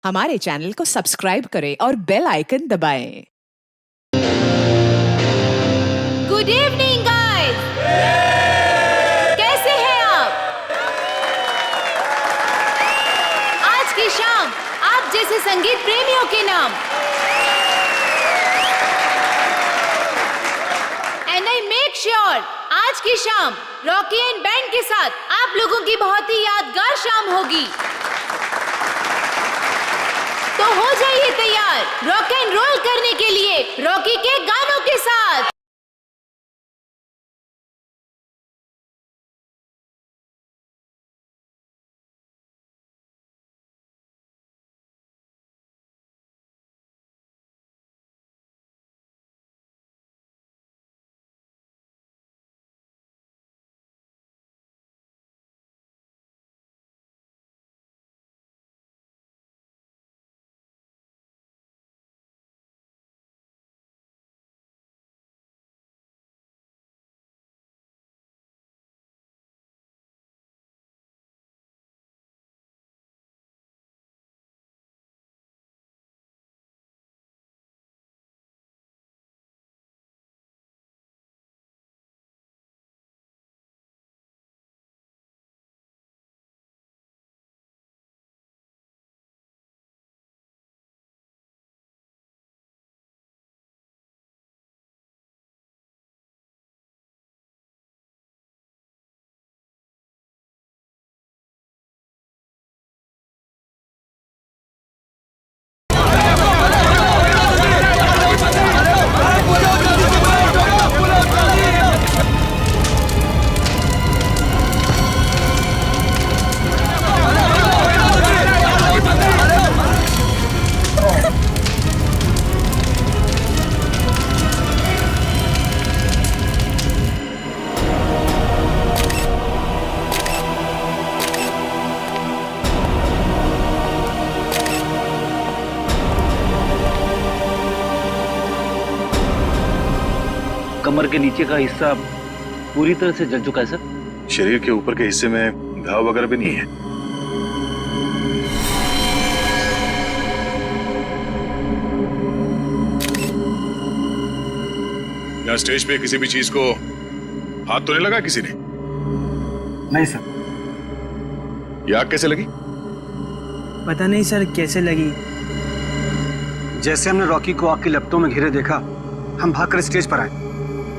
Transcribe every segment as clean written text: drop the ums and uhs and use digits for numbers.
हमारे चैनल को सब्सक्राइब करें और बेल आइकन दबाएं। गुड इवनिंग गाइस, कैसे हैं आप? आज की शाम आप जैसे संगीत प्रेमियों के नाम एंड आई मेक श्योर आज की शाम रॉकी एंड बैंड के साथ आप लोगों की बहुत ही यादगार शाम होगी। तो हो जाइए तैयार रॉक एंड रोल करने के लिए रॉकी के गानों के साथ। कमर के नीचे का हिस्सा पूरी तरह से जल चुका है सर। शरीर के ऊपर के हिस्से में घाव वगैरह भी नहीं है। यहाँ स्टेज पे किसी भी चीज को हाथ तो नहीं लगा किसी ने? नहीं सर। ये आग कैसे लगी? पता नहीं सर कैसे लगी। जैसे हमने रॉकी को आग की लपटों में घिरे देखा, हम भागकर स्टेज पर आए,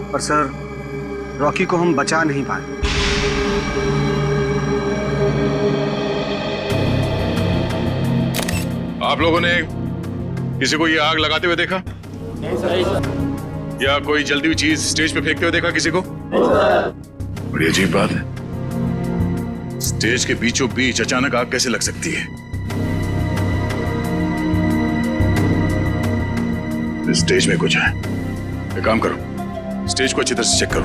पर सर रॉकी को हम बचा नहीं पाए। आप लोगों ने किसी को ये आग लगाते हुए देखा? नहीं सर। या कोई जलती हुई चीज स्टेज पे फेंकते हुए देखा किसी को? बड़ी अजीब बात है, स्टेज के बीचों बीच अचानक आग कैसे लग सकती है? इस स्टेज में कुछ है। एक काम करो, स्टेज को अच्छी तरह से चेक करो।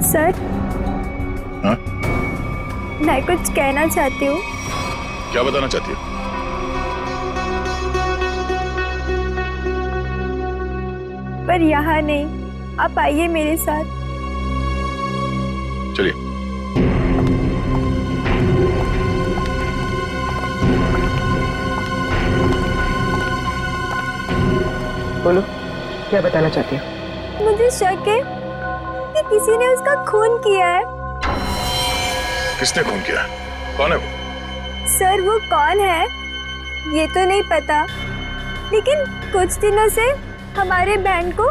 सर, हाँ? मैं कुछ कहना चाहती हूँ। क्या बताना चाहती हो? पर यहाँ नहीं, आप आइए मेरे साथ। चलिए। बोलो, क्या बताना चाहती हो? मुझे शक है कि किसी ने उसका खून किया है। किसने खून किया? कौन है वो? सर वो कौन है ये तो नहीं पता, लेकिन कुछ दिनों से हमारे बैंड को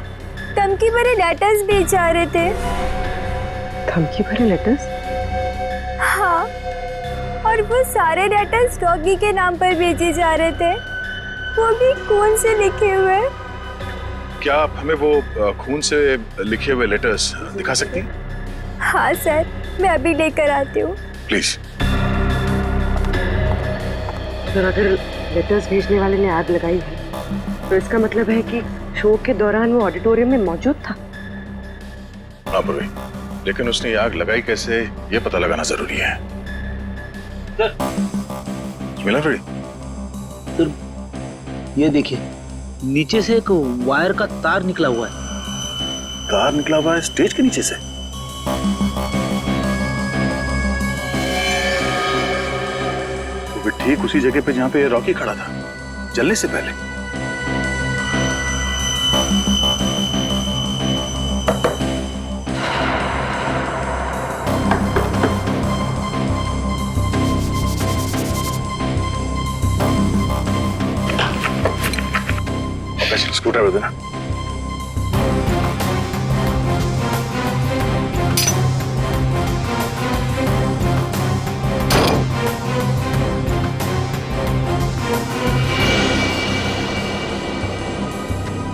धमकी भरे लेटर्स भेज जा रहे थे। धमकी भरे लेटर्स? हाँ, और वो सारे लेटर्स रॉकी के नाम पर भेजे जा रहे थे, वो भी खून से लिखे हुए। क्या आप हमें वो खून से लिखे हुए लेटर्स दिखा सकती हैं? हाँ सर, मैं अभी लेकर आती हूँ। प्लीज। सर, अगर लेटर्स भेजने वाले ने आग लगाई है तो इसका मतलब है कि शो के दौरान वो ऑडिटोरियम में मौजूद था। हाँ पूर्वी, लेकिन उसने आग लगाई कैसे ये पता लगाना जरूरी है। सर, मिला रेडी? सर ये देखिए, नीचे से एक वायर का तार निकला हुआ है। तार निकला हुआ है स्टेज के नीचे से? ठीक उसी जगह पे जहां पे रॉकी खड़ा था जलने से पहले। स्क्रू ड्राइवर देना।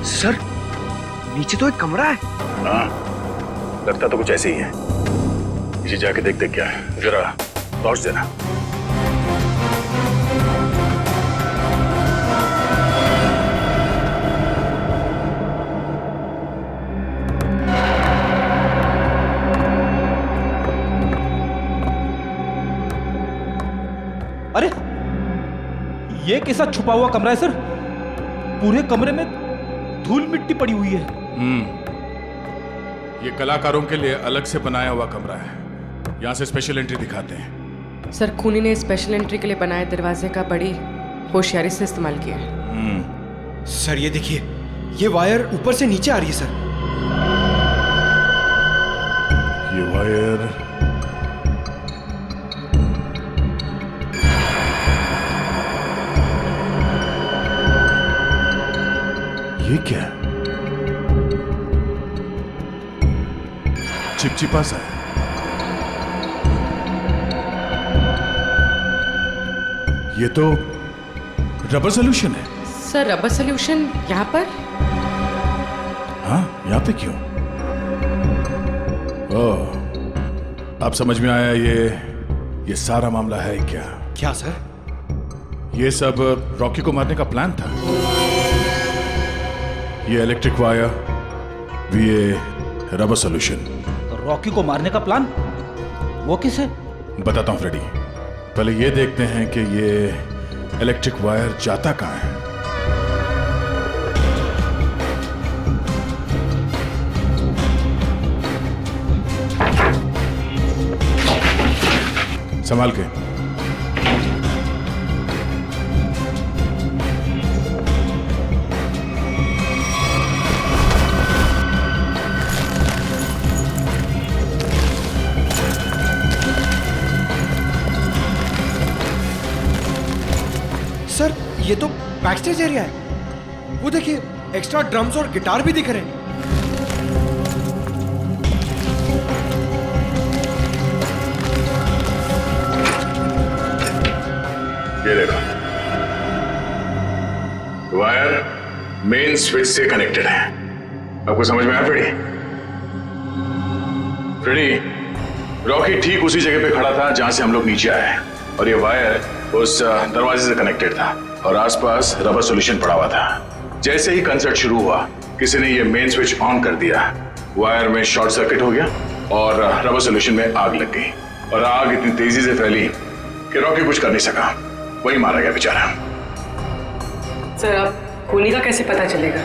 सर नीचे तो एक कमरा है। हाँ, लगता तो कुछ ऐसे ही है। इसे जाके देखते क्या है, जरा टॉर्च देना। अरे ये कैसा छुपा हुआ कमरा है सर? पूरे कमरे में धूल मिट्टी पड़ी हुई है। ये कलाकारों के लिए अलग से बनाया हुआ कमरा है। यहाँ से स्पेशल एंट्री दिखाते हैं। सर खूनी ने स्पेशल एंट्री के लिए बनाए दरवाजे का बड़ी होशियारी से इस्तेमाल किया है। सर ये देखिए, ये वायर ऊपर से नीचे आ रही है सर। ये वायर ये क्या है? चिपचिपा सा है। ये तो रबर सोल्यूशन है। सर रबर सोल्यूशन यहाँ पर? हाँ, यहाँ पे क्यों? ओह, अब समझ में आया। ये सारा मामला है क्या? क्या सर? ये सब रॉकी को मारने का प्लान था। ये इलेक्ट्रिक वायर, ये रबर सोल्यूशन। तो रॉकी को मारने का प्लान वो किसे? बताता हूं फ्रेडी। पहले ये देखते हैं कि ये इलेक्ट्रिक वायर जाता कहां है। संभाल के। सर ये तो बैक स्टेज एरिया है। वो देखिए, एक्स्ट्रा ड्रम्स और गिटार भी दिख रहे हैं। ये देखो, वायर मेन स्विच से कनेक्टेड है। आपको समझ में आया फ्रेडी? फ्रेडी, रॉकी ठीक उसी जगह पे खड़ा था जहां से हम लोग नीचे आए, और ये वायर उस दरवाजे से कनेक्टेड था और आसपास रबर सोल्यूशन पड़ा हुआ था। जैसे ही कंसर्ट शुरू हुआ, किसी ने ये मेन स्विच ऑन कर दिया। वायर में शॉर्ट सर्किट हो गया और रबर सोल्यूशन में आग लग गई, और आग इतनी तेजी से फैली कि रॉकी कुछ कर नहीं सका। वही मारा गया बेचारा। सर अब खूनी का कैसे पता चलेगा?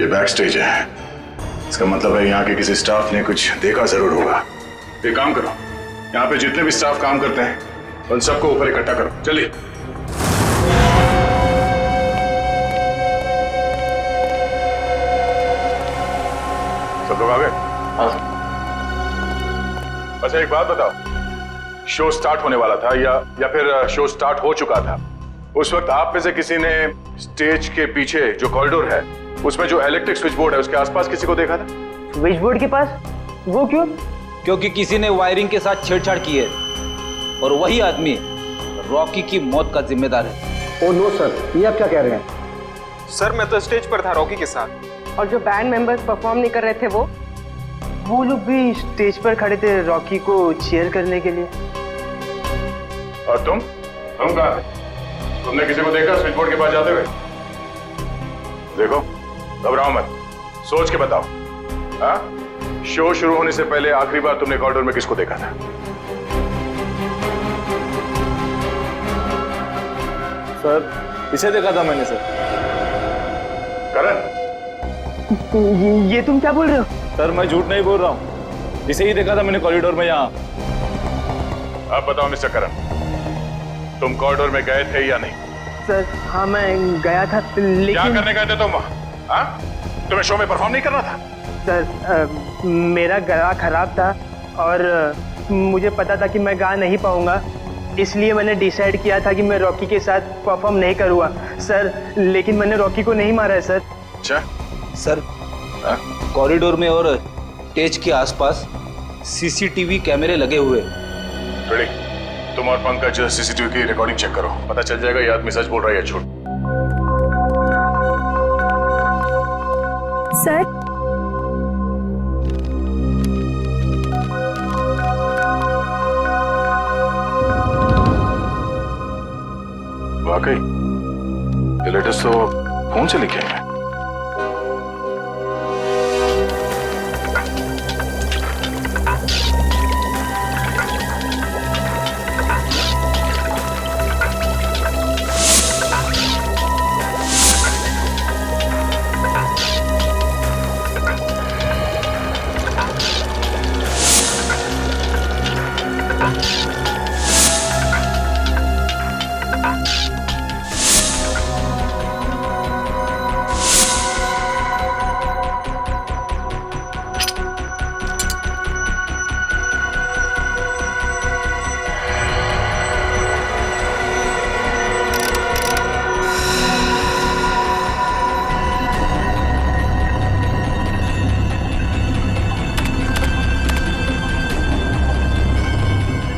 ये बैक स्टेज है, इसका मतलब है यहाँ के किसी स्टाफ ने कुछ देखा जरूर होगा। एक काम करो, यहाँ पे जितने भी स्टाफ काम करते हैं उन सबको ऊपर इकट्ठा करो। चलिए। सब लोग आ गए? हाँ। अच्छा एक बात बताओ, शो स्टार्ट होने वाला था या फिर शो स्टार्ट हो चुका था? उस वक्त आप में से किसी ने स्टेज के पीछे जो कॉरिडोर है उसमें जो इलेक्ट्रिक स्विच बोर्ड है उसके आसपास किसी को देखा था? स्विच बोर्ड के पास? वो क्यों? क्योंकि किसी ने वायरिंग के साथ छेड़छाड़ की है और वही आदमी रॉकी की मौत का जिम्मेदार है। ओ नो सर, ये आप क्या कह रहे हैं? सर मैं तो स्टेज पर था रॉकी के साथ। और जो बैंड मेंबर्स परफॉर्म नहीं कर रहे थे वो लोग भी स्टेज पर खड़े थे रॉकी को चीयर करने के लिए। और तुम कहाँ थे? तुमने किसी को देखा स्विच बोर्ड के पास जाते हुए? देखो, घबराओ मत, सोच के बताओ। हाँ, शो शुरू होने से पहले आखिरी बार तुमने कॉरिडोर में किसको देखा था? सर इसे देखा था मैंने सर। करण, ये तुम क्या बोल रहे हो? सर मैं झूठ नहीं बोल रहा हूँ, इसे ही देखा था मैंने कॉरिडोर में। यहाँ आप बताओ मिस्टर करण, तुम कॉरिडोर में गए थे या नहीं? सर हाँ मैं गया था लेकिन क्या करने गए थे तुम वहां? हाँ? तुम्हें शो में परफॉर्म नहीं करना था? सर मेरा गला खराब था और मुझे पता था कि मैं गा नहीं पाऊंगा, इसलिए मैंने डिसाइड किया था कि मैं रॉकी के साथ परफॉर्म नहीं करूँगा सर, लेकिन मैंने रॉकी को नहीं मारा है सर। अच्छा सर, कॉरिडोर में और स्टेज के आसपास सीसीटीवी कैमरे लगे हुए। रेडी, तुम और पंकज सीसीटीवी की रिकॉर्डिंग चेक करो, पता चल जाएगा ये आदमी सच बोल रहा है या झूठ। सर वाकई ये लेटर्स तो फोन से लिखे हैं।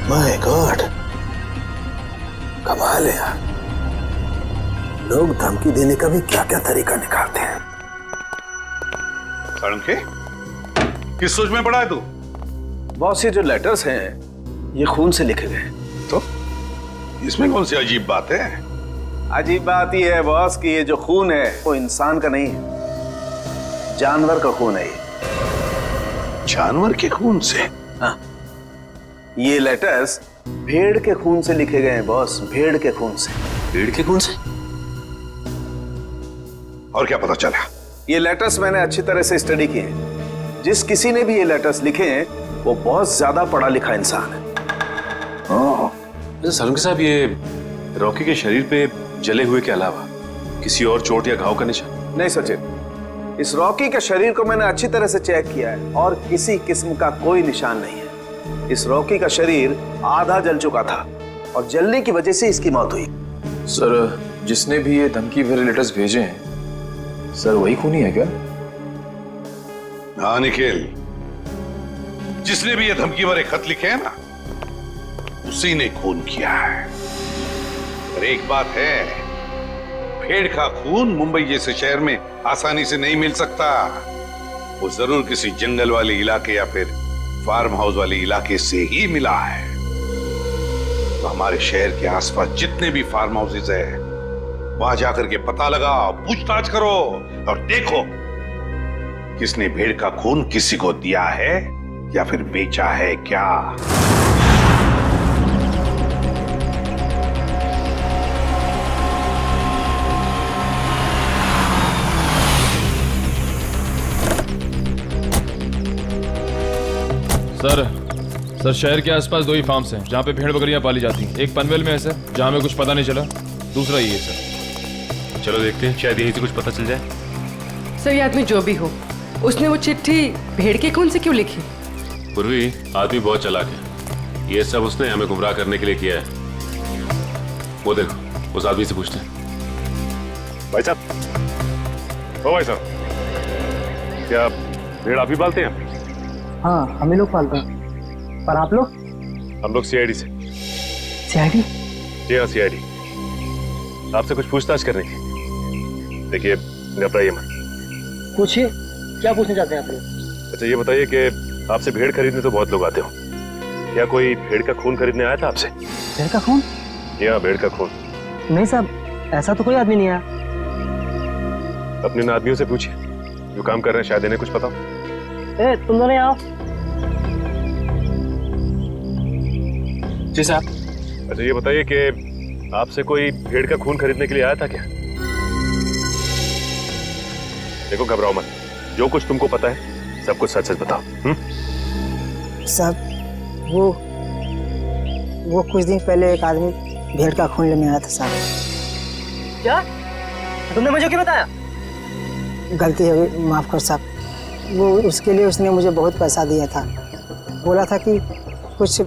माय गॉड, कमाल है यार, लोग धमकी देने का भी क्या क्या तरीका निकालते हैं। साळुंखे, किस सोच में पड़ा है तू? बॉस ये जो लेटर्स हैं ये खून से लिखे गए। तो इसमें कौन सी अजीब बात है? अजीब बात ये है बॉस कि ये जो खून है वो इंसान का नहीं है, जानवर का खून है ये। जानवर के खून से? हाँ, ये लेटर्स भेड़ के खून से लिखे गए हैं बॉस, भेड़ के खून से। भेड़ के खून से? और क्या पता चला? ये लेटर्स मैंने अच्छी तरह से स्टडी किए हैं। जिस किसी ने भी ये लेटर्स लिखे हैं वो बहुत ज्यादा पढ़ा लिखा इंसान है। सालुंखे साहब, ये रॉकी के शरीर पे जले हुए के अलावा किसी और चोट या घाव का निशान? नहीं सचिन, इस रॉकी के शरीर को मैंने अच्छी तरह से चेक किया है और किसी किस्म का कोई निशान नहीं है। इस रॉकी का शरीर आधा जल चुका था और जलने की वजह से इसकी मौत हुई। सर, जिसने भी ये धमकी भरे लेटर्स भेजे हैं, सर वही खूनी है क्या? हाँ निखिल, जिसने भी ये धमकी भरे खत लिखे हैं ना, उसी ने खून किया है। पर एक बात है, भेड़ का खून मुंबई जैसे शहर में आसानी से नहीं मिल सकता। वो जरूर किसी जंगल वाले इलाके या फिर फार्म हाउस वाले इलाके से ही मिला है। तो हमारे शहर के आसपास जितने भी फार्म हाउसेस है, वहां जाकर के पता लगाओ, पूछताछ करो और देखो किसने भेड़ का खून किसी को दिया है या फिर बेचा है क्या। सर, शहर के आसपास 2 ही फार्म्स हैं जहाँ पे भेड़ बकरियां पाली जाती हैं। एक पनवेल में है सर, जहाँ में कुछ पता नहीं चला, दूसरा ये है सर। चलो देखते हैं, शायद यहीं से कुछ पता चल जाए। सर, ये आदमी जो भी हो, उसने वो चिट्ठी भेड़ के खून से क्यों लिखी? पूर्वी, आदमी बहुत चालाक है, ये सब उसने हमें गुमराह करने के लिए किया है। वो देखो, उस आदमी से पूछते हैं। भाई साहब, ओ भाई साहब, क्या भेड़ आप ही पालते हैं? हाँ हम ही लोग पालते हैं, पर आप लोग? हम लोग सीआईडी से। सीआईडी? जी हाँ, सीआईडी। आपसे कुछ पूछताछ करने की। देखिए, घबराइए मत। पूछिए, क्या पूछना चाहते हैं आप लोग? अच्छा ये बताइए कि आपसे भेड़ खरीदने तो बहुत लोग आते हो, क्या कोई भेड़ का खून खरीदने आया था आपसे? भेड़ का खून? जी हाँ, भेड़ का खून। नहीं साहब, ऐसा तो कोई आदमी नहीं आया। अपने इन आदमियों से पूछिए जो काम कर रहे हैं, शायद इन्हें कुछ पता हो। ए, तुम दोनों आओ। जी साहब। अच्छा ये बताइए कि आपसे कोई भेड़ का खून खरीदने के लिए आया था क्या? देखो घबराओ मत, जो कुछ तुमको पता है सब कुछ सच सच बताओ। साहब, वो कुछ दिन पहले एक आदमी भेड़ का खून लेने आया था साहब। क्या तुमने मुझे क्यों बताया? गलती हो गई, माफ़ कर साहब। वो उसके लिए उसने मुझे बहुत पैसा दिया था, बोला था कि कुछ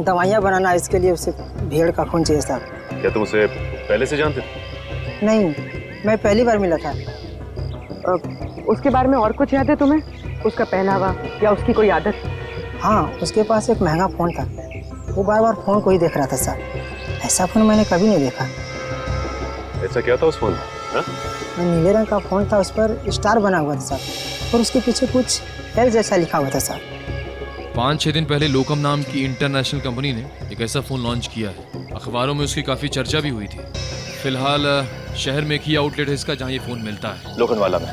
दवाइयाँ बनाना, इसके लिए उसे भेड़ का खून चाहिए साहब। क्या तुम उसे पहले से जानते थे? नहीं, मैं पहली बार मिला था। उसके बारे में और कुछ याद है तुम्हें? उसका पहनावा या उसकी कोई आदत? हाँ, उसके पास एक महंगा फ़ोन था, वो बार बार फ़ोन को ही देख रहा था साहब। ऐसा फ़ोन मैंने कभी नहीं देखा। ऐसा क्या था उस फोन में? हाँ? नीले रंग का फ़ोन था, उस पर स्टार बना हुआ था साहब, और उसके पीछे कुछ एल जैसा लिखा हुआ था साहब। 5-6 दिन पहले लोकम नाम की इंटरनेशनल कंपनी ने एक ऐसा फ़ोन लॉन्च किया है। अखबारों में उसकी काफ़ी चर्चा भी हुई थी। फिलहाल शहर में एक ही आउटलेट है इसका जहाँ ये फ़ोन मिलता है, लोखंडवाला में।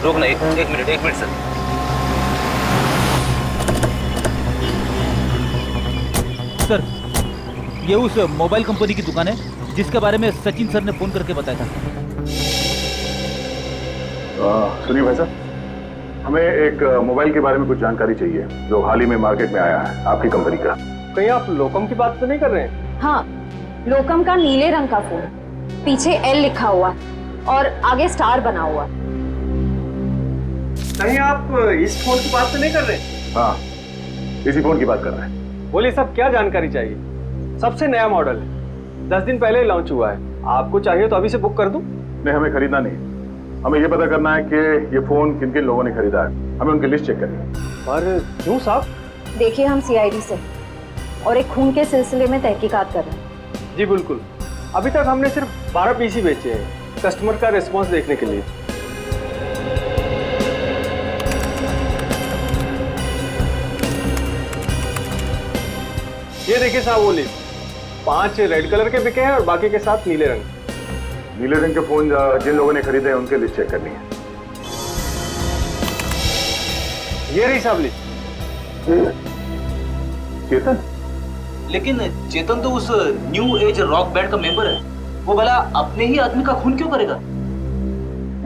रोकना, एक मिनट सर। सर, ये उस मोबाइल कंपनी की दुकान है जिसके बारे में सचिन सर ने फोन करके बताया था। सुनिए भाई साहब, हमें एक मोबाइल के बारे में कुछ जानकारी चाहिए जो हाल ही में मार्केट में आया है आपकी कंपनी का। कहीं आप लोकम की बात तो नहीं कर रहे हैं? हाँ, लोकम का नीले रंग का फोन, पीछे एल लिखा हुआ और आगे स्टार बना हुआ। कहीं आप इस फोन की बात तो नहीं कर रहे? हाँ, इसी फोन की बात कर रहे हैं। बोलिए साहब, क्या जानकारी चाहिए? सबसे नया मॉडल है, 10 दिन पहले लॉन्च हुआ है। आपको चाहिए तो अभी से बुक कर दूं? नहीं, हमें खरीदना नहीं, हमें ये पता करना है कि ये फोन किन किन लोगों ने खरीदा है। हमें उनकी लिस्ट चेक करनी है। पर क्यों साहब? देखिए, हम CID से और एक खून के सिलसिले में तहकीकात कर रहे हैं। जी बिल्कुल, अभी तक हमने सिर्फ 12 पीस ही बेचे हैं, कस्टमर का रिस्पॉन्स देखने के लिए। ये देखिए साहब, वो लिस्ट 5 रेड कलर के बिके हैं और बाकी के 7 नीले रंग। नीले रंग के फोन जिन लोगों ने खरीदे हैं उनके लिस्ट चेक करनी है। ये रही साहब लिस्ट। चेतन? लेकिन चेतन तो उस न्यू एज रॉक बैंड का मेंबर है, वो भला अपने ही आदमी का खून क्यों करेगा?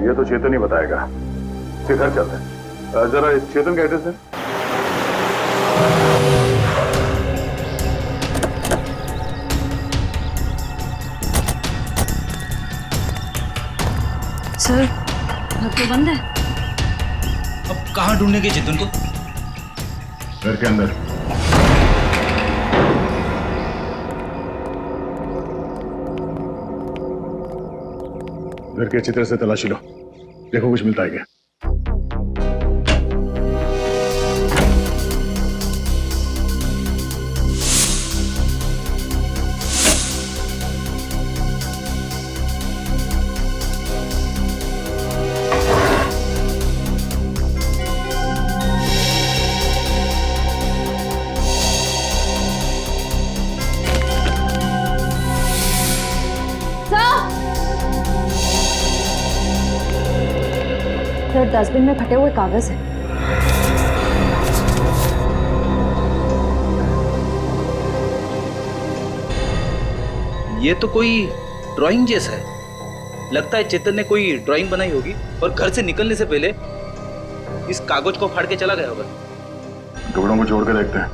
ये तो चेतन ही बताएगा। घर चलते हैं, जरा इस चेतन का एड्रेस है। सर, घर तो बंद है। अब कहाँ ढूंढेंगे चेतन को? घर के अंदर। घर के अच्छी तरह से तलाशी लो, देखो कुछ मिलता है क्या। सर, डस्टबिन में फटे हुए कागज हैं। ये तो कोई ड्राइंग जैसा है। लगता है चेतन ने कोई ड्राइंग बनाई होगी और घर से निकलने से पहले इस कागज को फाड़ के चला गया होगा। टुकड़ों को जोड़ के देखते हैं,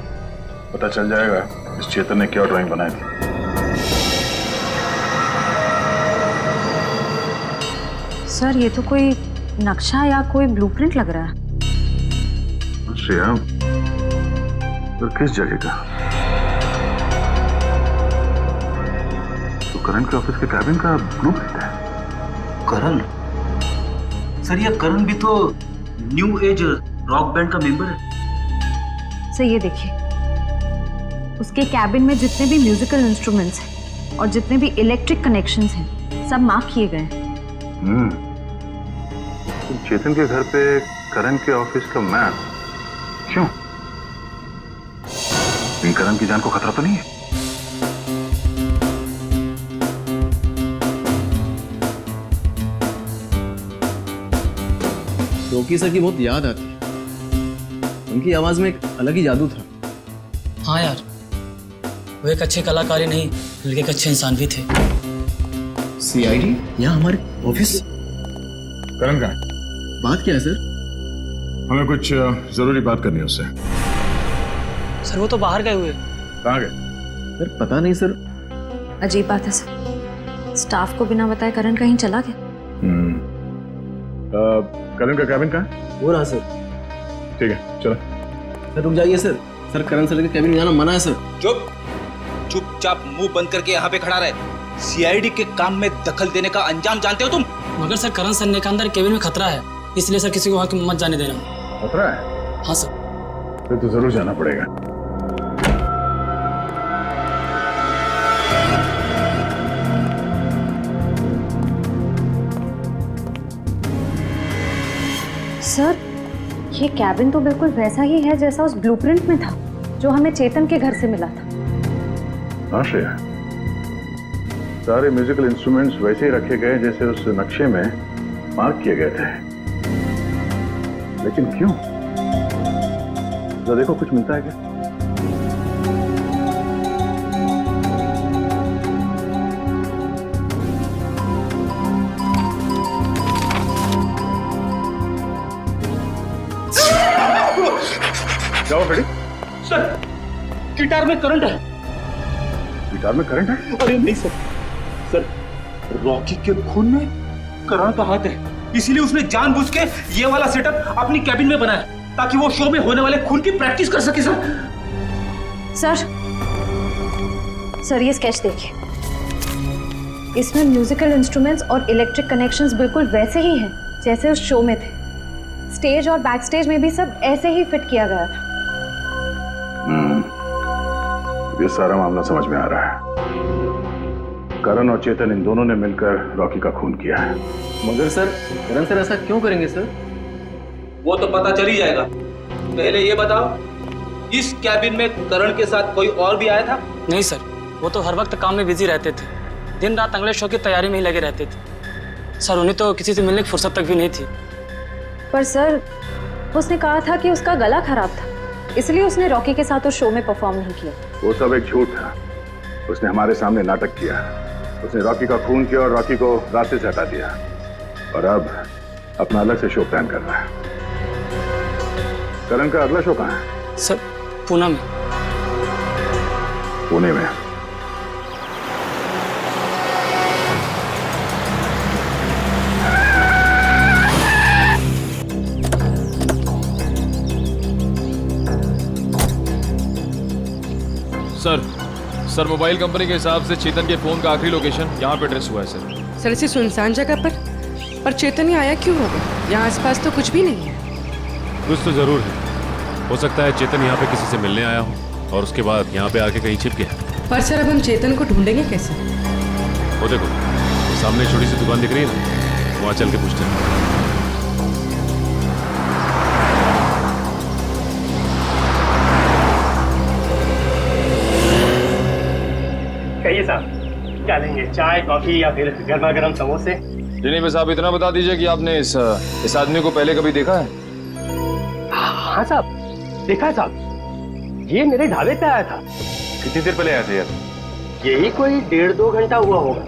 पता चल जाएगा इस चेतन ने क्या ड्राइंग बनाई थी। सर, ये तो कोई नक्शा या कोई ब्लूप्रिंट लग रहा है। श्रेया, तो किस जगह का? तो करण के ऑफिस के कैबिन का ब्लूप्रिंट है। करण? सर, ये करण भी तो न्यू एज रॉक बैंड का मेंबर है। सर, ये देखिए, उसके कैबिन में जितने भी म्यूजिकल इंस्ट्रूमेंट्स हैं और जितने भी इलेक्ट्रिक कनेक्शंस हैं, सब मार्क किए गए हैं। चेतन के घर पे करण के ऑफिस का मैप क्यों? करण की जान को खतरा तो नहीं है? रॉकी सर की बहुत याद आती है। उनकी आवाज में एक अलग ही जादू था। हाँ यार, वो एक अच्छे कलाकार ही नहीं बल्कि एक अच्छे इंसान भी थे। CID यहाँ हमारे ऑफिस? करण का बात क्या है सर? हमें कुछ जरूरी बात करनी है उससे। सर वो तो बाहर गए हुए। कहाँ गए? सर पता नहीं सर। अजीब बात है सर, स्टाफ को बिना बताए करण कहीं चला गया। करण का कैबिन कहाँ है? वो रहा सर। ठीक है चलो। सर रुक जाइए सर। सर करण सर के कैबिन में जाना मना है सर। चुप, चुपचाप मुंह बंद करके यहाँ पे खड़ा रहे। सीआईडी के काम में दखल देने का अंजाम जानते हो तुम? मगर सर करण सर ने कहा अंदर केबिन में खतरा है, इसलिए सर किसी को वहाँ मत जाने देना। खतरा है? हाँ सर। फिर तो जरूर जाना पड़ेगा। सर ये कैबिन तो बिल्कुल वैसा ही है जैसा उस ब्लूप्रिंट में था जो हमें चेतन के घर से मिला था। हाँ श्रेया, सारे म्यूजिकल इंस्ट्रूमेंट्स वैसे ही रखे गए जैसे उस नक्शे में मार्क किए गए थे। लेकिन क्यों? जरा देखो कुछ मिलता है क्या? क्या हुआ बेटी? सर गिटार में करंट है। गिटार में करंट है? अरे नहीं सर, सर रॉकी के खून में करण का हाथ है, इसीलिए उसने जानबूझ के ये वाला सेटअप अपनी कैबिन में बनाया ताकि वो शो में होने वाले खून की प्रैक्टिस कर सके। सर ये स्केच देखिए, इसमें म्यूजिकल इंस्ट्रूमेंट्स और इलेक्ट्रिक कनेक्शंस बिल्कुल वैसे ही हैं जैसे उस शो में थे। स्टेज और बैक स्टेज में भी सब ऐसे ही फिट किया गया था। ये सारा मामला समझ में आ रहा है। करण और चेतन इन दोनों ने मिलकर रॉकी का खून किया है। मगर सर करण सर ऐसा क्यों करेंगे सर? वो तो पता चल ही जाएगा। पहले ये बताओ, इस कैबिन में करण के साथ कोई और भी आया था? नहीं सर, वो तो हर वक्त काम में बिजी रहते थे, दिन रात अगले शो की तैयारी में ही लगे रहते थे। सर उन्हें तो किसी से मिलने की फुर्सत तक भी नहीं थी। पर सर उसने कहा था कि उसका गला खराब था, इसलिए उसने रॉकी के साथ उस शो में परफॉर्म नहीं किया। वो सब एक झूठ था। उसने हमारे सामने नाटक किया। उसने रॉकी का खून किया और रॉकी को रास्ते से हटा दिया, और अब अपना अलग से शो प्लान कर रहा है। करण का अगला शो कहाँ है? सर पूना में। पुणे में? सर मोबाइल कंपनी के हिसाब से चेतन के फोन का आखिरी लोकेशन यहाँ पे ट्रेस हुआ है सर। सर इसी सुनसान जगह पर चेतन ही आया क्यों होगा? यहाँ आसपास तो कुछ भी नहीं है। कुछ तो जरूर है। हो सकता है चेतन यहाँ पे किसी से मिलने आया हो और उसके बाद यहाँ पे आके कहीं छिप गया। पर सर अब हम चेतन को ढूंढेंगे कैसे? वो देखो सामने छोटी सी दुकान दिख रही है ना, वहाँ चल के पूछते हैं। कहिए साहब, क्या लेंगे? चाय, कॉफी या फिर गर्मा गर्म समोसे? नहीं साहब, इतना बता दीजिए कि आपने इस आदमी को पहले कभी देखा है? हाँ साहब, देखा है साहब। ये मेरे ढाबे पे आया था। कितनी देर पहले आया था यार? यही कोई 1.5-2 घंटा हुआ होगा।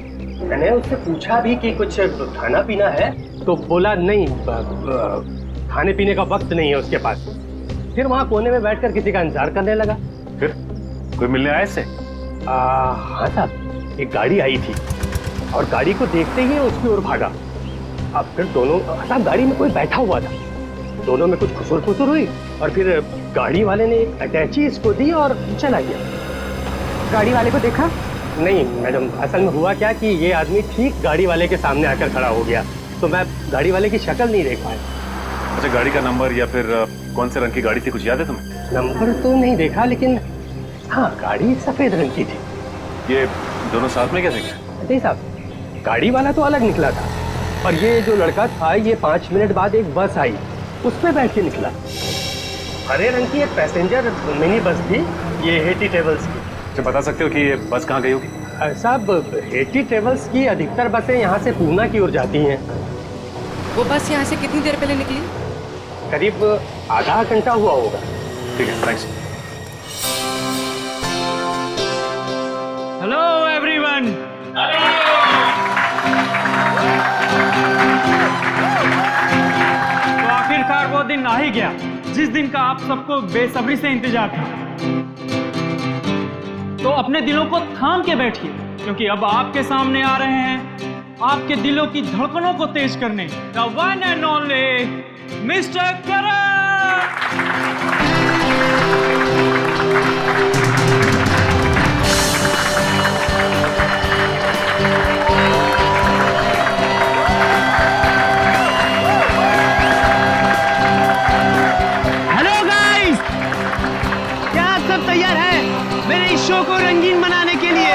मैंने उससे पूछा भी कि कुछ खाना पीना है, तो बोला नहीं, खाने पीने का वक्त नहीं है उसके पास। फिर वहाँ कोने में बैठकर किसी का इंतजार करने लगा। फिर कोई मिलने आया इससे? हाँ साहब, एक गाड़ी आई थी और गाड़ी को देखते ही उसकी ओर भागा। अब फिर दोनों, साहब गाड़ी में कोई बैठा हुआ था, दोनों में कुछ खुसुर फुसुर हुई और फिर गाड़ी वाले ने एक अटैची इसको दी और चला गया। गाड़ी वाले को देखा? नहीं मैडम, असल में हुआ क्या कि ये आदमी ठीक गाड़ी वाले के सामने आकर खड़ा हो गया, तो मैं गाड़ी वाले की शक्ल नहीं देख पाया। अच्छा, गाड़ी का नंबर या फिर कौन से रंग की गाड़ी थी, कुछ याद है तुम्हें? नंबर तो नहीं देखा, लेकिन हाँ गाड़ी सफेद रंग की थी। ये दोनों साथ में कैसे गए? नहीं साहब, गाड़ी वाला तो अलग निकला था, और ये जो लड़का था, ये 5 मिनट बाद एक बस आई, उस पर बैठ के निकला। हरे रंग की एक पैसेंजर मिनी बस थी, ये हेटी ट्रेवल्स की। अच्छा, बता सकते हो कि ये बस कहाँ गई होगी? साहब, हेटी ट्रेवल्स की अधिकतर बसें यहाँ से पूना की ओर जाती हैं। वो बस यहाँ से कितनी देर पहले निकली? करीब आधा घंटा हुआ होगा। ठीक है, थैंक्स। Hello everyone. तो आखिरकार वो दिन आ ही गया जिस दिन का आप सबको बेसब्री से इंतजार था। तो अपने दिलों को थाम के बैठिए, क्योंकि अब आपके सामने आ रहे हैं आपके दिलों की धड़कनों को तेज करने the one and only mister Karan. Hello guys, क्या आप सब तैयार हैं मेरे इस शो को रंगीन बनाने के लिए?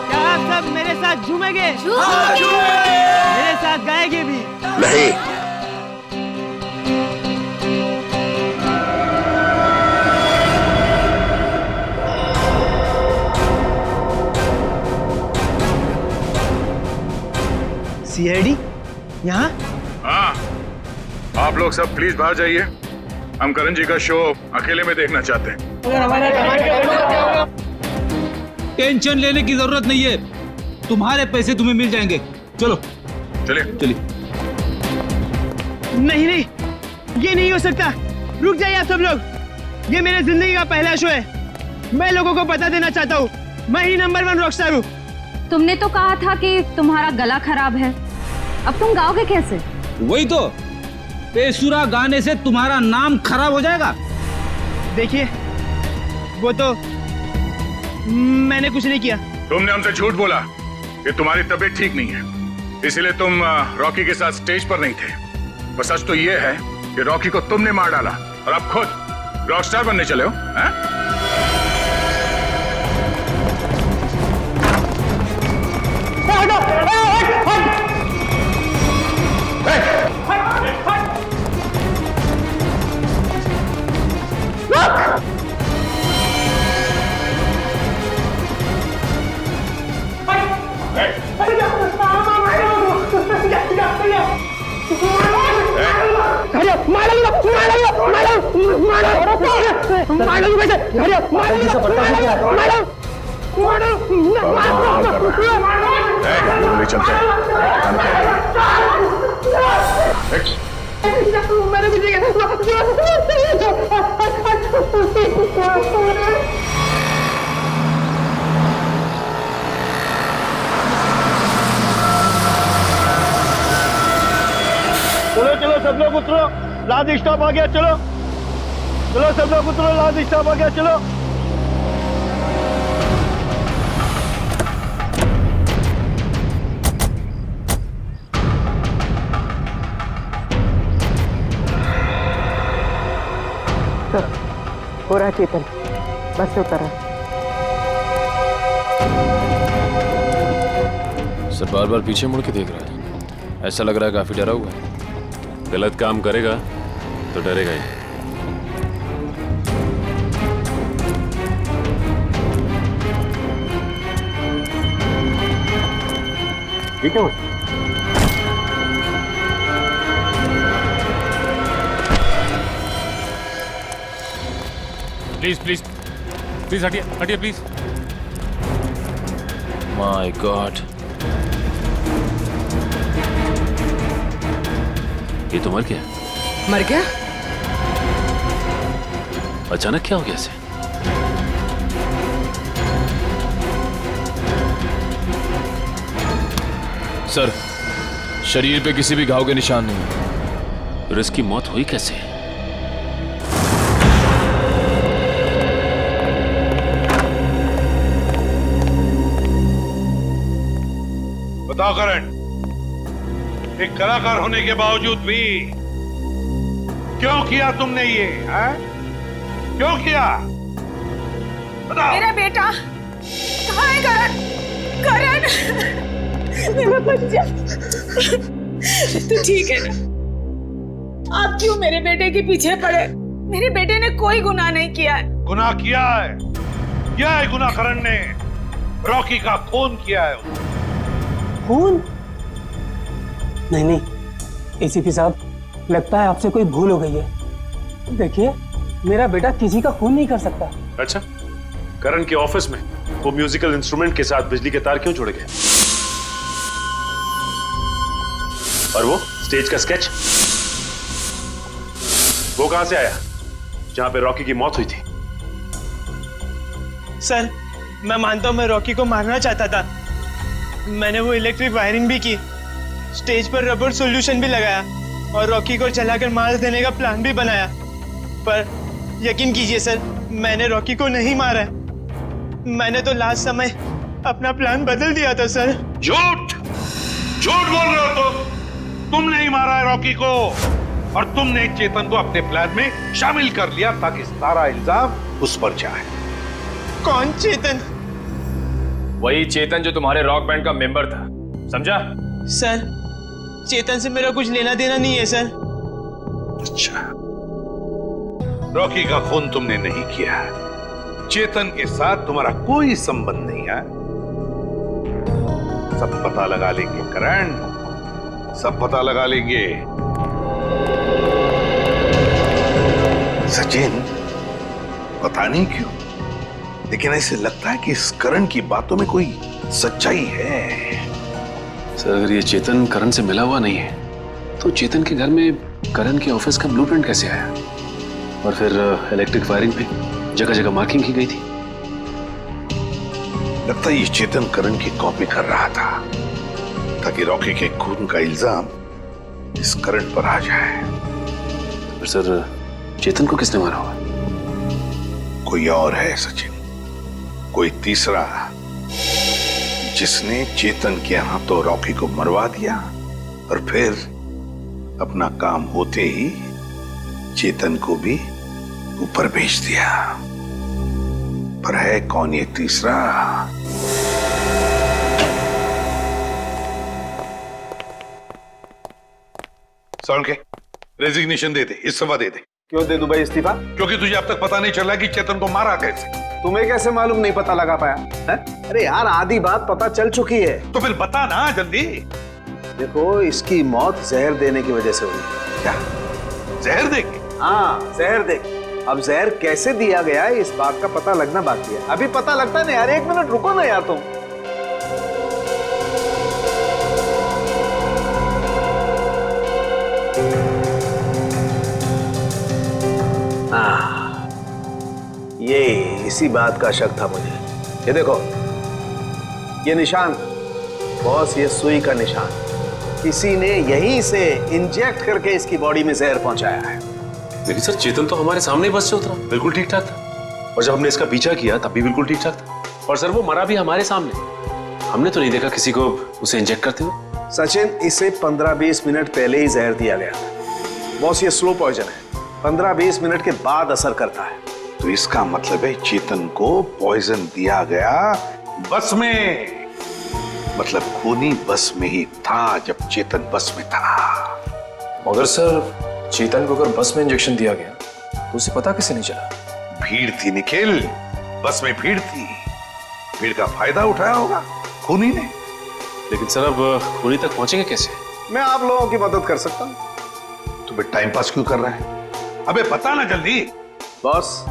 क्या आप सब मेरे साथ झूमेंगे? मेरे साथ गाएंगे भी? नहीं। सीआईडी यहाँ? हाँ, आप लोग सब प्लीज बाहर जाइए। हम करण जी का शो अकेले में देखना चाहते हैं। टेंशन लेने की जरूरत नहीं है, तुम्हारे पैसे तुम्हें मिल जाएंगे। चलो चलिए चलिए। नहीं नहीं, ये नहीं हो सकता। रुक जाइए आप सब लोग, ये मेरे जिंदगी का पहला शो है। मैं लोगों को बता देना चाहता हूँ, मैं ही नंबर 1 रॉकस्टार हूँ। तुमने तो कहा था कि तुम्हारा गला खराब है, अब तुम गाओगे कैसे? वही तो, बेसुरा गाने से तुम्हारा नाम खराब हो जाएगा। देखिए, वो तो मैंने कुछ नहीं किया। तुमने हमसे झूठ बोला कि तुम्हारी तबीयत ठीक नहीं है, इसीलिए तुम रॉकी के साथ स्टेज पर नहीं थे। पर सच तो ये है कि रॉकी को तुमने मार डाला और अब खुद रॉकस्टार बनने चले हो, हैं? चलते चलो चलो सब लोग उतरो, लास्ट स्टॉप आ गया। चलो चलो सब लोग उतरो, लास्ट स्टॉप आ गया। चलो हो रहा चेतन, बस से उतर रहा। सर बार बार पीछे मुड़ के देख रहा है, ऐसा लग रहा है काफी डरा हुआ है। गलत काम करेगा तो डरेगा ही। ठीक है। प्लीज प्लीज प्लीज हटिए हटिए प्लीज। माय गॉड, ये तो मर गया। मर गया? अचानक क्या हो गया इसे? सर शरीर पे किसी भी घाव के निशान नहीं है। फिर इसकी मौत हुई कैसे? बताओ करण, एक कलाकार होने के बावजूद भी क्यों किया तुमने ये? है? क्यों किया? बताओ। मेरा बेटा कहाँ है? करण, करण मेरा बच्चा, तू ठीक है ना? आप क्यों मेरे बेटे के पीछे पड़े? मेरे बेटे ने कोई गुनाह नहीं किया है। गुनाह किया है गुनाह करण ने। रॉकी का खून किया है। खून? नहीं नहीं एसीपी साहब, लगता है आपसे कोई भूल हो गई है। देखिए, मेरा बेटा किसी का खून नहीं कर सकता। अच्छा, करण के ऑफिस में वो म्यूजिकल इंस्ट्रूमेंट के साथ बिजली के तार क्यों जोड़े गए? और वो स्टेज का स्केच, वो कहां से आया? जहां पे रॉकी की मौत हुई थी। सर मैं मानता हूँ मैं रॉकी को मारना चाहता था। मैंने वो इलेक्ट्रिक वायरिंग भी की, स्टेज पर रबर सॉल्यूशन भी लगाया और रॉकी को चलाकर मार देने का प्लान भी बनाया। पर यकीन कीजिए सर, मैंने रॉकी को नहीं मारा है। मैंने तो लास्ट समय अपना प्लान बदल दिया था सर। झूठ झूठ बोल रहे हो तुम नहीं मारा है रॉकी को, और तुमने चेतन को अपने प्लान में शामिल कर लिया ताकि सारा इल्जाम उस पर जाए। कौन चेतन? वही चेतन जो तुम्हारे रॉक बैंड का मेंबर था, समझा? सर चेतन से मेरा कुछ लेना देना नहीं है सर। अच्छा, रॉकी का खून तुमने नहीं किया, चेतन के साथ तुम्हारा कोई संबंध नहीं है। सब पता लगा लेंगे करण, सब पता लगा लेंगे। सचिन, पता नहीं क्यों लेकिन ऐसे लगता है कि इस करण की बातों में कोई सच्चाई है। सर अगर ये चेतन करण से मिला हुआ नहीं है तो चेतन के घर में करण के ऑफिस का ब्लूप्रिंट कैसे आया? और फिर इलेक्ट्रिक वायरिंग पे जगह जगह मार्किंग की गई थी। लगता है ये चेतन करण की कॉपी कर रहा था ताकि रॉकी के खून का इल्जाम इस करण पर आ जाए। पर सर चेतन को किसने मारा हुआ? कोई और है सचिन, कोई तीसरा, जिसने चेतन के हाथों रॉकी को मरवा दिया और फिर अपना काम होते ही चेतन को भी ऊपर भेज दिया। पर है कौन ये तीसरा? सॉल्व के रेजिग्नेशन दे दे, इस्तीफा दे दे। क्यों दे दूं भाई इस्तीफा? क्योंकि तुझे अब तक पता नहीं चला कि चेतन को मारा कैसे। तुम्हें कैसे मालूम नहीं पता लगा पाया है? अरे यार आधी बात पता चल चुकी है। तो फिर बता ना जल्दी। देखो इसकी मौत जहर देने की वजह से हुई। क्या जहर देके? हाँ जहर देके। अब जहर कैसे दिया गया है इस बात का पता लगना बाकी है। अभी पता लगता नहीं यार, 1 मिनट रुको ना यार तुम। ये इसी बात का शक था मुझे। ये देखो ये निशान बॉस, ये सुई का निशान किसी ने यहीं से इंजेक्ट करके इसकी बॉडी में जहर पहुंचाया है। लेकिन सर चेतन तो हमारे सामने ही बस से उतरा, बिल्कुल ठीक ठाक था। और जब हमने इसका पीछा किया तब भी बिल्कुल ठीक ठाक था। और सर वो मरा भी हमारे सामने, हमने तो नहीं देखा किसी को उसे इंजेक्ट करते हुए। सचिन इसे 15-20 मिनट पहले ही जहर दिया गया था। बॉस ये स्लो पॉइजन है, 15-20 मिनट के बाद असर करता है। तो इसका मतलब है चेतन को पॉइजन दिया गया बस में। मतलब खूनी बस में ही था जब चेतन बस में था। मगर सर चेतन को अगर बस में इंजेक्शन दिया गया तो उसे पता कैसे नहीं चला? भीड़ थी निखिल, बस में भीड़ थी, भीड़ का फायदा उठाया होगा खूनी ने। लेकिन सर अब खूनी तक पहुंचेंगे कैसे? मैं आप लोगों की मदद कर सकता हूं। तो फिर टाइम पास क्यों कर रहा है? अबे बता ना जल्दी। बॉस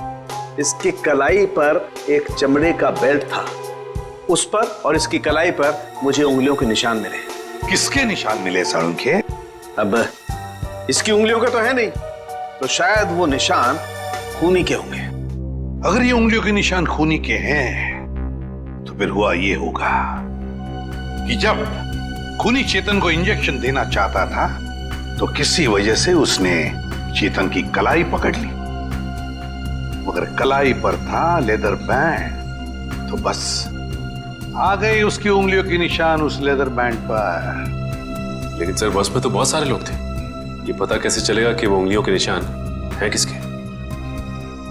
इसकी कलाई पर एक चमड़े का बेल्ट था, उस पर और इसकी कलाई पर मुझे उंगलियों के निशान मिले। किसके निशान मिले सारुण के? अब इसकी उंगलियों के तो है नहीं, तो शायद वो निशान खूनी के होंगे। अगर ये उंगलियों के निशान खूनी के हैं तो फिर हुआ ये होगा कि जब खूनी चेतन को इंजेक्शन देना चाहता था तो किसी वजह से उसने चेतन की कलाई पकड़ ली, मगर कलाई पर था लेदर बैंड, तो बस आ गए उसकी उंगलियों के निशान उस लेदर बैंड पर। लेकिन सर बस में तो बहुत सारे लोग थे, ये पता कैसे चलेगा कि वो उंगलियों के निशान हैं किसके?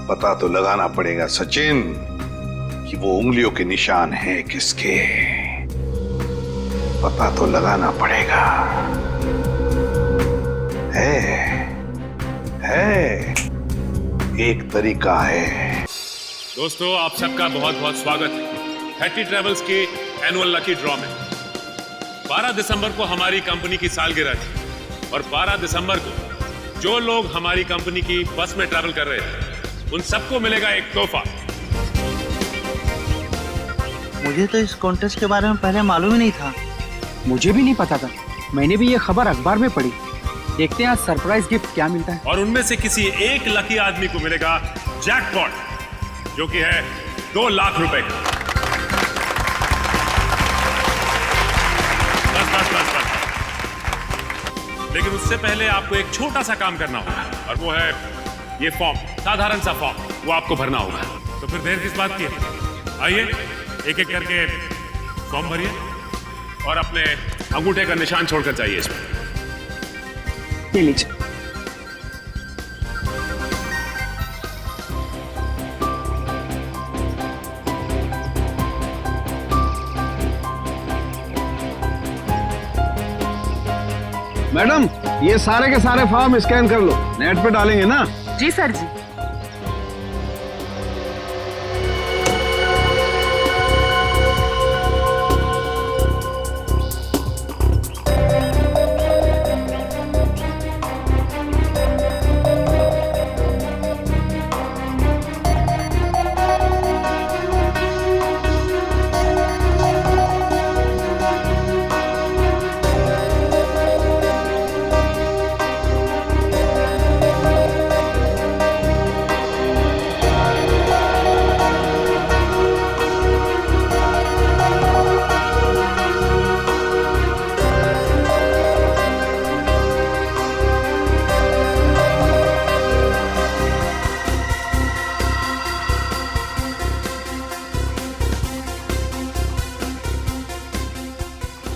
पता तो लगाना पड़ेगा सचिन कि वो उंगलियों के निशान हैं किसके। पता तो लगाना पड़ेगा। है एक तरीका है। दोस्तों आप सबका बहुत बहुत स्वागत है हैट्टी ट्रेवल्स के एनुअल लकी ड्रॉ में। 12 दिसंबर को हमारी कंपनी की सालगिरह थी और 12 दिसंबर को जो लोग हमारी कंपनी की बस में ट्रैवल कर रहे थे उन सबको मिलेगा एक तोहफा। मुझे तो इस कॉन्टेस्ट के बारे में पहले मालूम ही नहीं था। मुझे भी नहीं पता था, मैंने भी ये खबर अखबार में पढ़ी। देखते हैं आज सरप्राइज गिफ्ट क्या मिलता है। और उनमें से किसी एक लकी आदमी को मिलेगा जैकपॉट, जो कि है 2 लाख रुपए का। बस। लेकिन उससे पहले आपको एक छोटा सा काम करना होगा, और वो है ये फॉर्म, साधारण सा फॉर्म, वो आपको भरना होगा। तो फिर देर किस बात की है, आइए एक एक करके फॉर्म भरिए और अपने अंगूठे का निशान छोड़कर जाइए इसमें। ये लीजिए। मैडम, ये सारे के सारे फॉर्म स्कैन कर लो, नेट पे डालेंगे ना। जी सर जी।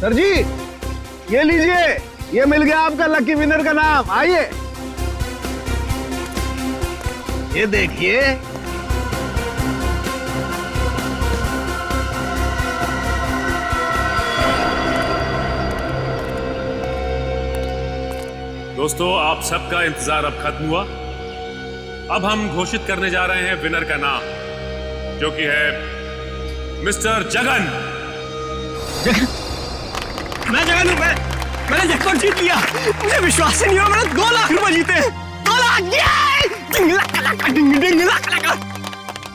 सर जी, ये लीजिए, ये मिल गया आपका लकी विनर का नाम। आइए, ये देखिए। दोस्तों, आप सबका इंतजार अब खत्म हुआ। अब हम घोषित करने जा रहे हैं विनर का नाम, जो कि है मिस्टर जगन। मैं जगन हूं। मैंने जैकपॉट जीत लिया। मुझे विश्वास ही नहीं हुआ, मैंने 2 लाख रुपए जीते। 2 लाख!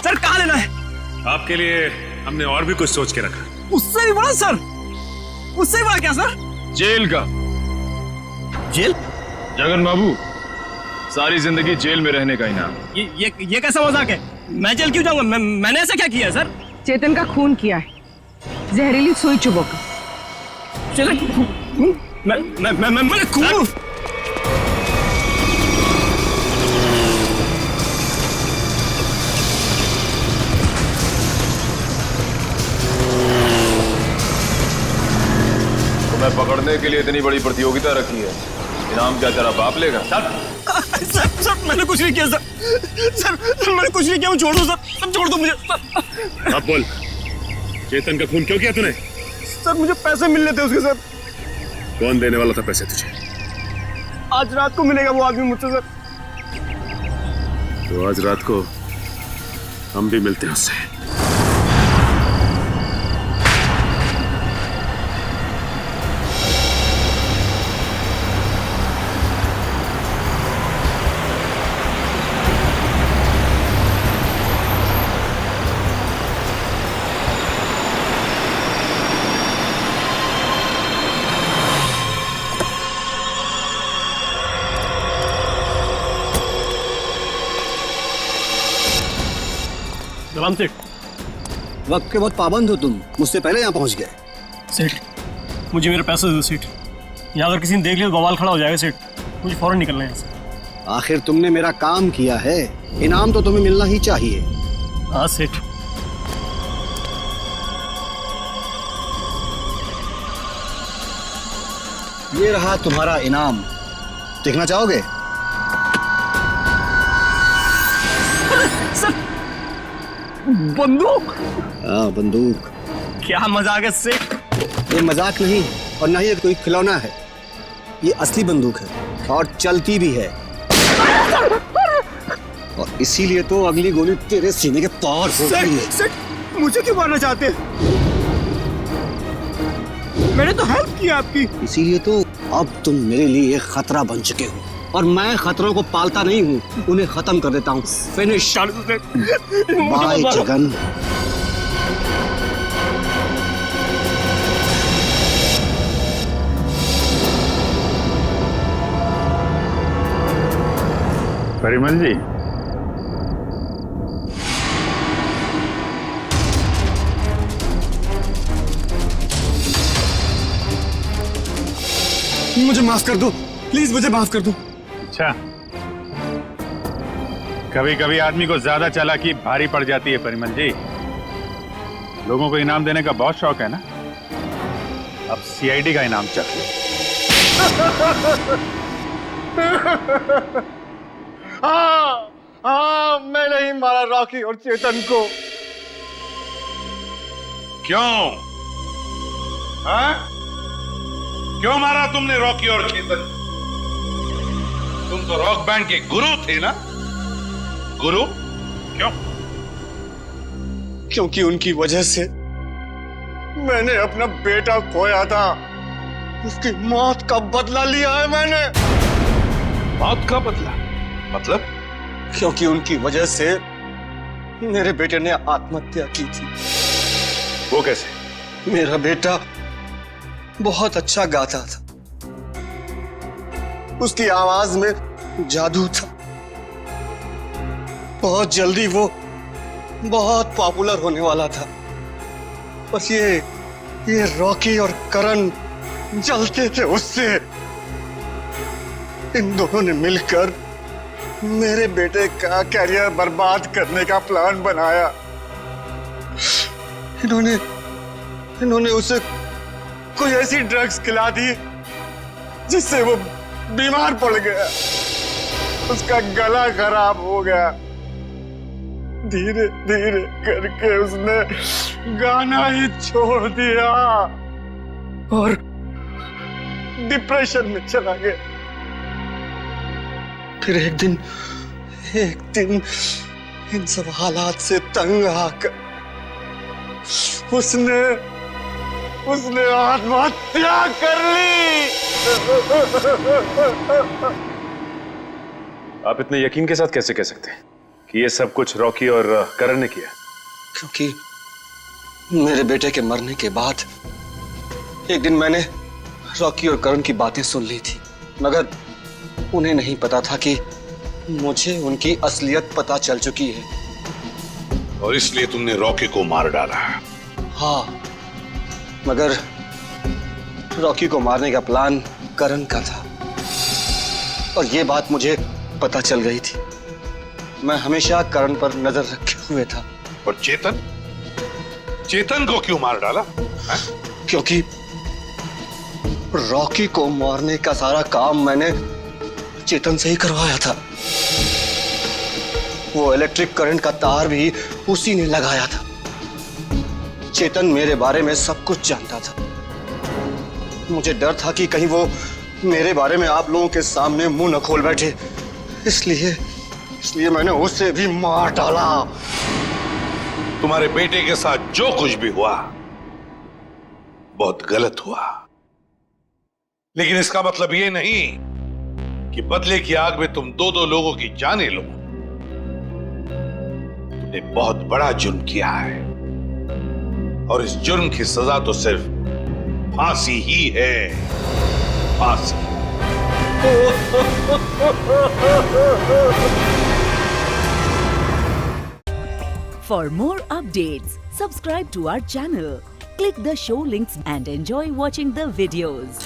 सर, कहाँ लेना है? आपके लिए हमने और भी कुछ सोच के रखा। उससे भी बड़ा सर? उससे भी बड़ा क्या सर? जेल का। जेल? जगन बाबू, सारी जिंदगी जेल में रहने का इनाम। ये कैसा मजाक है? मैं जेल क्यों जाऊंगा? मैंने ऐसा क्या किया है सर? चेतन का खून किया है, जहरीली सुई चुभोकर। मैंने खून? तुम्हें पकड़ने के लिए इतनी बड़ी प्रतियोगिता रखी है, इनाम क्या तेरा बाप लेगा? सर, मैंने कुछ नहीं किया सर, मैंने कुछ नहीं किया। छोड़ दो सर, छोड़ दो मुझे। अब बोल, चेतन का खून क्यों किया तूने? सर, मुझे पैसे मिलने थे उसके सर। कौन देने वाला था पैसे तुझे? आज रात को मिलेगा वो आदमी मुझसे सर। तो आज रात को हम भी मिलते हैं उससे। सलाम सेठ। वक्त के बहुत पाबंद हो तुम, मुझसे पहले यहाँ पहुँच गए। सेठ, मुझे मेरे पैसे दो सेठ। यहाँ अगर किसी ने देख लिया तो बवाल खड़ा हो जाएगा सेठ। मुझे फौरन निकलना है यहाँ से। आखिर तुमने मेरा काम किया है, इनाम तो तुम्हें मिलना ही चाहिए। हाँ सेठ। ये रहा तुम्हारा इनाम, देखना चाहोगे? बंदूक? हाँ, बंदूक। क्या मजाक है सेठ? ये मजाक नहीं और ना ही कोई खिलौना है, ये असली बंदूक है और चलती भी है। और इसीलिए तो अगली गोली तेरे सीने के पार होगी। सेठ, मुझे क्यों मारना चाहते हैं? मैंने तो हेल्प की आपकी। इसीलिए तो अब तुम मेरे लिए खतरा बन चुके हो, और मैं खतरों को पालता नहीं हूँ, उन्हें खत्म कर देता हूँ। फिनिश। बाय जगन। परिमल जी, मुझे माफ कर दो, प्लीज मुझे माफ कर दो। अच्छा, कभी कभी आदमी को ज्यादा चालाकी भारी पड़ जाती है परिमल जी। लोगों को इनाम देने का बहुत शौक है ना, अब सीआईडी का इनाम चाहिए। हाँ, मैं नहीं मारा रॉकी और चेतन को। क्यों? हाँ? क्यों मारा तुमने रॉकी और चेतन? तुम तो रॉक बैंड के गुरु थे ना? गुरु? क्यों? क्योंकि उनकी वजह से मैंने अपना बेटा खोया था। उसकी मौत का बदला लिया है मैंने। मौत का बदला? मतलब? क्योंकि उनकी वजह से मेरे बेटे ने आत्महत्या की थी। वो कैसे? मेरा बेटा बहुत अच्छा गाता था, उसकी आवाज में जादू था। बहुत जल्दी वो बहुत पॉपुलर होने वाला था। बस ये रॉकी और करण जलते थे उससे। इन दोनों ने मिलकर मेरे बेटे का कैरियर बर्बाद करने का प्लान बनाया। इन्होंने उसे कोई ऐसी ड्रग्स खिला दी जिससे वो बीमार पड़ गया। उसका गला खराब हो गया। धीरे धीरे करके उसने गाना ही छोड़ दिया और डिप्रेशन में चला गया। फिर एक दिन इन सब हालात से तंग आकर उसने आत्महत्या कर ली। आप इतने यकीन के साथ कैसे कह सकते हैं कि ये सब कुछ रॉकी और करण ने किया? क्योंकि मेरे बेटे के मरने के बाद एक दिन मैंने रॉकी और करण की बातें सुन ली थी, मगर उन्हें नहीं पता था कि मुझे उनकी असलियत पता चल चुकी है। और इसलिए तुमने रॉकी को मार डाला? हाँ, मगर रॉकी को मारने का प्लान करण का था और ये बात मुझे पता चल गई थी। मैं हमेशा करण पर नजर रखे हुए था। और चेतन को क्यों मार डाला? क्योंकि रॉकी को मारने का सारा काम मैंने चेतन से ही करवाया था। वो इलेक्ट्रिक करंट का तार भी उसी ने लगाया था। चेतन मेरे बारे में सब कुछ जानता था। मुझे डर था कि कहीं वो मेरे बारे में आप लोगों के सामने मुंह न खोल बैठे, इसलिए मैंने उसे भी मार डाला। तुम्हारे बेटे के साथ जो कुछ भी हुआ बहुत गलत हुआ, लेकिन इसका मतलब ये नहीं कि बदले की आग में तुम दो लोगों की जानें लो। तुमने बहुत बड़ा जुर्म किया है और इस जुर्म की सजा तो सिर्फ फांसी ही है। फांसी। For more updates, subscribe to our channel, click the show links and enjoy watching the videos.